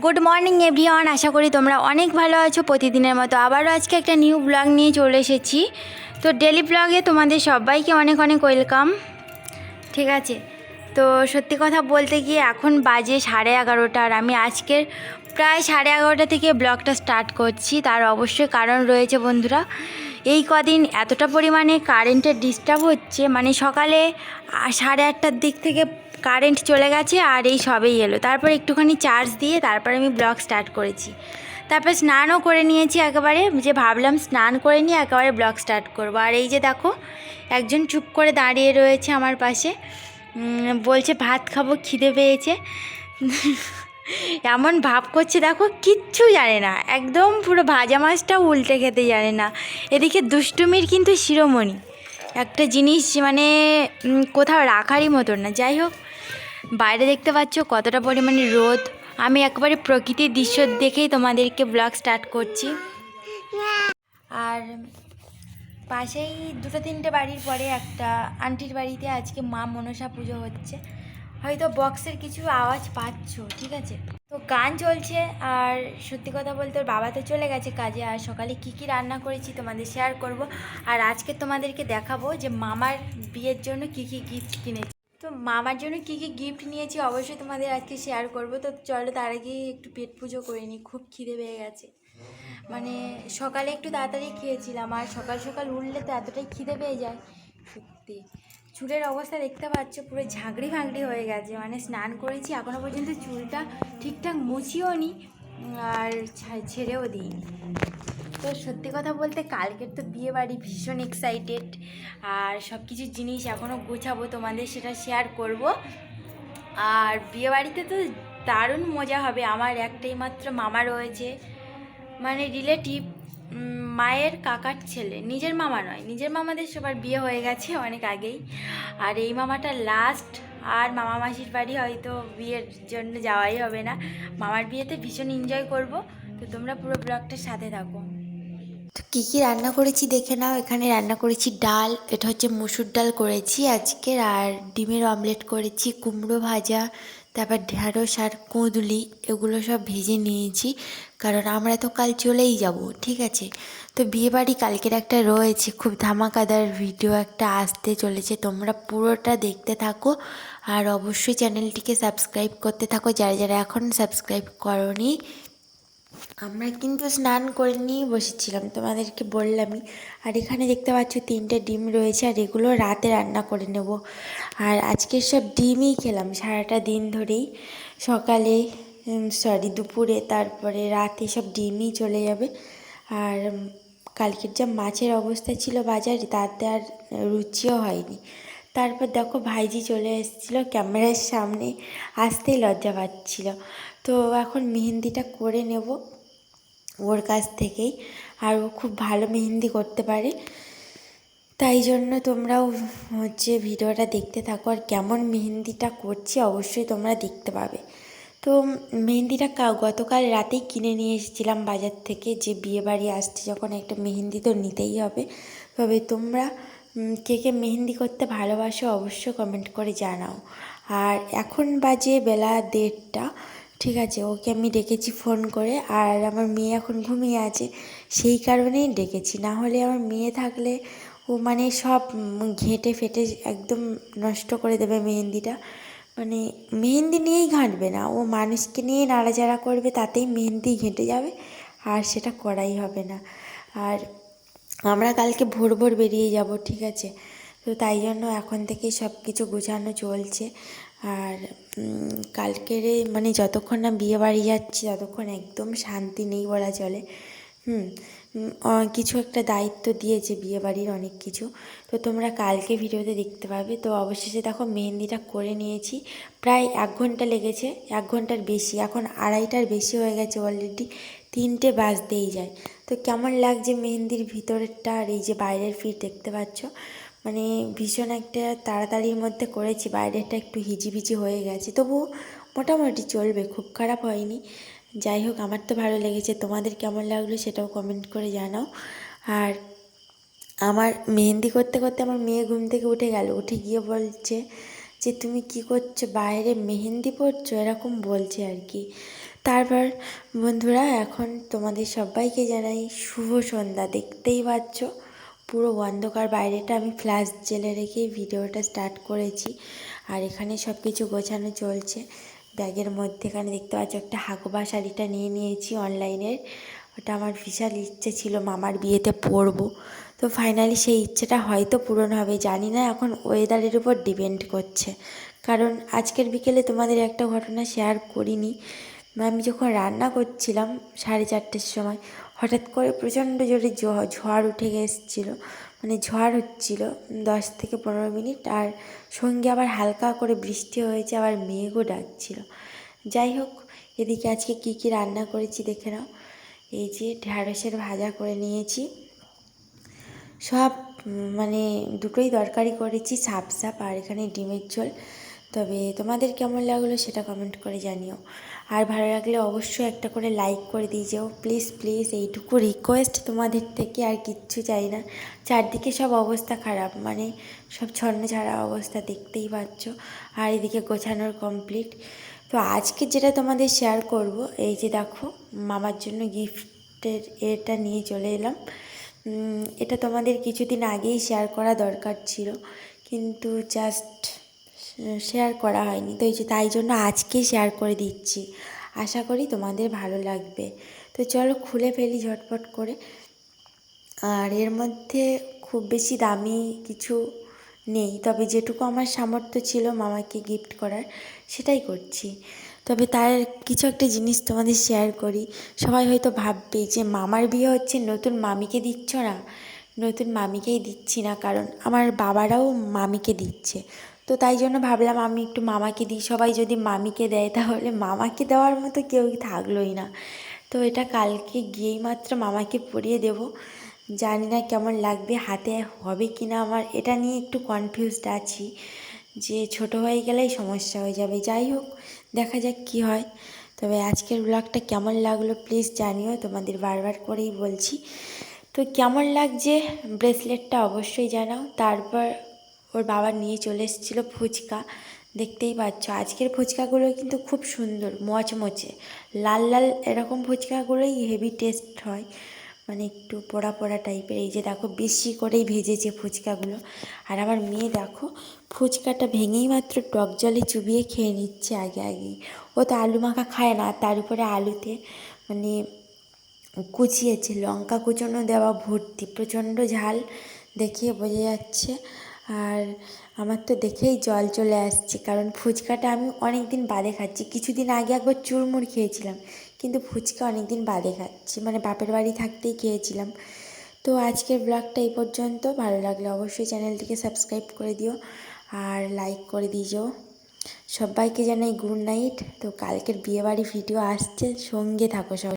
Good morning everyone, আশা করি তোমরা অনেক ভালো আছো। প্রতিদিনের মতো আবারও আজকে একটা নিউ ব্লগ নিয়ে চলে এসেছি। তো ডেলি ব্লগে তোমাদের সবাইকে অনেক অনেক ওয়েলকাম। ঠিক আছে, তো সত্যি কথা বলতে গিয়ে এখন বাজে 11:30, আর আমি আজকের প্রায় 11:30 থেকে ব্লগটা স্টার্ট করছি। তার অবশ্যই কারণ রয়েছে বন্ধুরা। এই কদিন এতটা পরিমাণে কারেন্টের ডিস্টার্ব হচ্ছে, মানে সকালে 8:30টার দিক থেকে কারেন্ট চলে গেছে আর এই সবেই এলো। তারপর একটুখানি চার্জ দিয়ে তারপরে আমি ব্লগ স্টার্ট করেছি। তারপর স্নানও করে নিয়েছি একেবারে, যে ভাবলাম স্নান করে নিয়ে একেবারে ব্লগ স্টার্ট করবো। আর এই যে দেখো, একজন চুপ করে দাঁড়িয়ে রয়েছে আমার পাশে, বলছে ভাত খাবো, খিদে পেয়েছে। এমন ভাব করছে দেখো, কিচ্ছু জানে না, একদম পুরো ভাজা মাছটাও উল্টে খেতে জানে না। এদিকে দুষ্টুমির কিন্তু শিরোমণি, একটা জিনিস মানে কোথাও রাখারই মতন না। যাই হোক, বাইরে দেখতে পাচ্ছ কতটা পরিমাণে রোদ। আমি একবারে প্রকৃতির দৃশ্য দেখেই তোমাদেরকে ব্লগ স্টার্ট করছি। আর পাশেই 2-3টে বাড়ির পরে একটা আন্টির বাড়িতে আজকে মা মনসা পুজো হচ্ছে। হয়তো বক্সের কিছু আওয়াজ পাচ্ছ, ঠিক আছে। তো গান চলছে। আর সত্যি কথা বলতে ওর বাবা তো চলে গেছে কাজে। আর সকালে কি কি রান্না করেছি তোমাদের শেয়ার করব। আর আজকে তোমাদেরকে দেখাবো যে মামার বিয়ের জন্য কি কি গিফট কিনেছি। তো মামার জন্য কি কি গিফট নিয়েছি অবশ্যই তোমাদের আজকে শেয়ার করব। তো চলো তার আগে একটু পেট পুজো করে নিই, খুব খিদে পেয়ে গেছে। মানে সকালে একটু তাড়াতাড়ি খেয়েছিলাম, আর সকাল সকাল উঠলে তো এতটাই খিদে পেয়ে যায়। সত্যি চুলের অবস্থা দেখতে পাচ্ছ, পুরো ঝাঁকড়ি ফাঁকড়ি হয়ে গেছে। মানে স্নান করেছি, এখনও পর্যন্ত চুলটা ঠিকঠাক মুছিও নি আর ছেড়েও দিইনি। তো সত্যি কথা বলতে কালকের তো বিয়ে বাড়ি, ভীষণ এক্সাইটেড। আর সব কিছু জিনিস এখনও গোছাবো, তোমাদের সেটা শেয়ার করব। আর বিয়ে বাড়িতে তো দারুণ মজা হবে। আমার একটাই মাত্র মামা রয়েছে, মানে রিলেটিভ, মায়ের কাকার ছেলে, নিজের মামা নয়। নিজের মামাদের সবার বিয়ে হয়ে গেছে অনেক আগেই, আর এই মামাটা লাস্ট। আর মামা মাসির বাড়ি হয়তো বিয়ের জন্য যাওয়াই হবে না। মামার বিয়েতে ভীষণ এনজয় করব। তো তোমরা পুরো ব্লগটার সাথে থাকো। তো কী কী রান্না করেছি দেখে নাও। এখানে রান্না করেছি ডাল, এটা হচ্ছে মুসুর ডাল করেছি আজকের। আর ডিমের অমলেট করেছি, কুমড়ো ভাজা, তারপর ঢ্যাঁড়স আর কুঁদলি, এগুলো সব ভেজে নিয়েছি, কারণ আমরা তো কাল চলেই যাব। ঠিক আছে, তো বিয়েবাড়ি কালকের একটা রয়েছে, খুব ধামাকাদার ভিডিও একটা আসতে চলেছে। তোমরা পুরোটা দেখতে থাকো, আর অবশ্যই চ্যানেলটিকে সাবস্ক্রাইব করতে থাকো যারা যারা এখন সাবস্ক্রাইব করোনি। আমরা কিন্তু স্নান করে নিয়েই বসেছিলাম, তোমাদেরকে বললামই। আর এখানে দেখতে পাচ্ছ 3টে ডিম রয়েছে, আর এগুলো রাতে রান্না করে নেব। আর আজকের সব ডিমই খেলাম সারাটা দিন ধরেই, সকালে দুপুরে, তারপরে রাতে সব ডিমই চলে যাবে। আর কালকের যা মাছের অবস্থা ছিল বাজারে, তাতে আর রুচিও হয়নি। তারপর দেখো ভাইজি চলে এসেছিলো ক্যামেরার সামনে, আসতেই লজ্জা পাচ্ছিল। তো এখন মেহেন্দিটা করে নেব ওর কাছ থেকেই। আর ও খুব ভালো মেহেন্দি করতে পারে, তাই জন্য তোমরাও ভিডিওটা দেখতে থাকো। আর কেমন মেহেন্দিটা করছি অবশ্যই তোমরা দেখতে পাবে। তো মেহেন্দিটা গতকাল রাতেই কিনে নিয়ে এসেছিলাম বাজার থেকে, যে বিয়েবাড়ি আসছে যখন একটা মেহেন্দি তো নিতেই হবে। তবে তোমরা কে কে মেহেন্দি করতে ভালোবাসো অবশ্যই কমেন্ট করে জানাও। আর এখন বাজে বেলা 1:30, ঠিক আছে। ওকে আমি ডেকেছি ফোন করে, আর আমার মেয়ে এখন ঘুমিয়ে আছে, সেই কারণেই ডেকেছি। না হলে আমার মেয়ে থাকলে ও মানে সব ঘেঁটে ফেটে একদম নষ্ট করে দেবে মেহেন্দিটা। মানে মেহেন্দি নিয়েই ঘাঁটবে না, ও মানুষকে নিয়ে নাড়াচাড়া করবে, তাতেই মেহেন্দি ঘেঁটে যাবে, আর সেটা করাই হবে না। আর আমরা কালকে ভোর ভোর বেরিয়ে যাব, ঠিক আছে। তো তাই জন্য এখন থেকেই সব কিছু গোছানো চলছে। আর কালকের মানে যতক্ষণ না বিয়ে বাড়ি যাচ্ছি ততক্ষণ একদম শান্তি নেই বলা চলে। কিছু একটা দায়িত্ব দিয়েছে বিয়েবাড়ির, অনেক কিছু। তো তোমরা কালকে ভিডিওতে দেখতে পাবে। তো অবশেষে দেখো মেহেন্দিটা করে নিয়েছি, প্রায় 1 ঘন্টা লেগেছে, 1 ঘন্টার বেশি। এখন 2:30টার বেশি হয়ে গেছে অলরেডি, 3টে বাজতেই যায়। তো কেমন লাগছে মেহেন্দির ভিতরেরটা, আর এই যে বাইরের ফিট দেখতে পাচ্ছ, মানে ভীষণ একটা তাড়াতাড়ির মধ্যে করেছি। বাইরেরটা একটু হিজিবিজি হয়ে গেছে, তবু মোটামুটি চলবে, খুব খারাপ হয়নি। যাই হোক, আমার তো ভালো লেগেছে, তোমাদের কেমন লাগলো সেটাও কমেন্ট করে জানাও। আর আমার মেহেন্দি করতে করতে আমার মেয়ে ঘুম থেকে উঠে গেল, উঠে গিয়ে বলছে যে তুমি কি করছো, বাইরে মেহেন্দি পড়ছো, এরকম বলছে আর কি। তারপর বন্ধুরা এখন তোমাদের সবাইকে জানাই শুভ সন্ধ্যা। দেখতেই পাচ্ছ পুরো অন্ধকার, বাইরেটা আমি ফ্ল্যাশ জেলে রেখেই ভিডিওটা স্টার্ট করেছি। আর এখানে সব কিছু গোছানো চলছে। ব্যাগের মধ্যেখানে দেখতে পাচ্ছ একটা হাকোবা শাড়িটা নিয়ে নিয়েছি অনলাইনের। ওটা আমার বিশাল ইচ্ছে ছিল মামার বিয়েতে পরবো, তো ফাইনালি সেই ইচ্ছেটা হয়তো পূরণ হবে, জানি না, এখন ওয়েদারের উপর ডিপেন্ড করছে। কারণ আজকের বিকেলে তোমাদের একটা ঘটনা শেয়ার করিনি। আমি যখন রান্না করছিলাম 4:30-র সময় হঠাৎ করে প্রচণ্ড জোরে ঝড় উঠে এসেছিলো, মানে ঝড় হচ্ছিল 10 থেকে 15 মিনিট, আর সঙ্গে আবার হালকা করে বৃষ্টি হয়েছে, আবার মেঘও ডাকছিল। যাই হোক, এদিকে আজকে কি কি রান্না করেছি দেখে নাও। এই যে ঢ্যাঁড়সের ভাজা করে নিয়েছি, সব মানে দুটোই তরকারি করেছি, সাপ সাপ, আর এখানে ডিমের ঝোল। তবে তোমাদের কেমন লাগলো সেটা কমেন্ট করে জানিও। আর ভালো লাগলে অবশ্যই একটা করে লাইক করে দিয়ে যেও, প্লিজ প্লিজ, এইটুকু রিকোয়েস্ট তোমাদের থেকে, আর কিচ্ছু চাই না। চারদিকে সব অবস্থা খারাপ, মানে সব ছন্ন ছাড়া অবস্থা, দেখতেই পাচ্ছ। আর এদিকে গোছানোর কমপ্লিট। তো আজকে যেটা তোমাদের শেয়ার করব, এই যে দেখো মামার জন্য গিফটের এটা নিয়ে চলে এলাম। এটা তোমাদের কিছুদিন আগেই শেয়ার করা দরকার ছিল, কিন্তু জাস্ট শেয়ার করা হয়নি। তো এই যে তাই জন্য আজকে শেয়ার করে দিচ্ছি, আশা করি তোমাদের ভালো লাগবে। তো চলো খুলে ফেলি ঝটপট করে। আর এর মধ্যে খুব বেশি দামি কিছু নেই, তবে যেটুকু আমার সামর্থ্য ছিল মামাকে গিফট করার সেটাই করছি। তবে তার কিছু একটা জিনিস তোমাদের শেয়ার করি। সবাই হয়তো ভাববে যে মামার বিয়ে হচ্ছে, নতুন মামিকে দিচ্ছ না। নতুন মামিকেই দিচ্ছি না, কারণ আমার বাবারাও মামিকে দিচ্ছে, তো তাই জন্য ভাবলাম আমি একটু মামাকে দিই। সবাই যদি মামিকে দেয় তাহলে মামাকে দেওয়ার মতো কেউ থাকলোই না। তো এটা কালকে গিয়েই মাত্র মামাকে পরিয়ে দেব। জানি না কেমন লাগবে, হাতে হবে কি না, আমার এটা নিয়ে একটু কনফিউজড আছি যে ছোট হয়ে গেলেই সমস্যা হয়ে যাবে। যাই হোক, দেখা যাক কি হয়। তবে আজকের ব্লগটা কেমন লাগলো প্লিজ জানিও, তোমাদের বারবার করেই বলছি। তো কেমন লাগছে ব্রেসলেটটা অবশ্যই জানাও। তারপর ওর বাবা নিয়ে চলে এসেছিলো ফুচকা, দেখতেই পাচ্ছ। আজকের ফুচকাগুলো কিন্তু খুব সুন্দর, মচমচে লাল লাল, এরকম ফুচকাগুলোই হেভি টেস্ট হয়, মানে একটু পোড়া পোড়া টাইপের। এই যে দেখো বেশি করেই ভেজেছে ফুচকাগুলো। আর আমার মেয়ে দেখো ফুচকাটা ভেঙেই মাত্র টক জলে চুবিয়ে খেয়ে নিচ্ছে আগে আগেই। ও তো আলু মাখা খায় না, তার উপরে আলুতে মানে কুচিয়েছে, লঙ্কা কুচনো দেওয়া ভর্তি, প্রচণ্ড ঝাল, দেখিয়ে বোঝা যাচ্ছে। আর আমার তো দেখেই জল চলে আসছে, কারণ ফুচকাটা আমি অনেক দিন বাদে খাচ্ছি। কিছুদিন আগে একবার চুরমুর খেয়েছিলাম, কিন্তু ফুচকা অনেক দিন বাদে খাচ্ছি, মানে বাপের বাড়ি থাকতেই খেয়েছিলাম। তো আজকের ব্লগটা এই পর্যন্ত। ভালো লাগলে অবশ্যই চ্যানেলটিকে সাবস্ক্রাইব করে দিও আর লাইক করে দিও। সবাইকে জানাই গুড নাইট। তো কালকের বিয়েবাড়ি ভিডিও আসছে, সঙ্গে থাকো সবাই।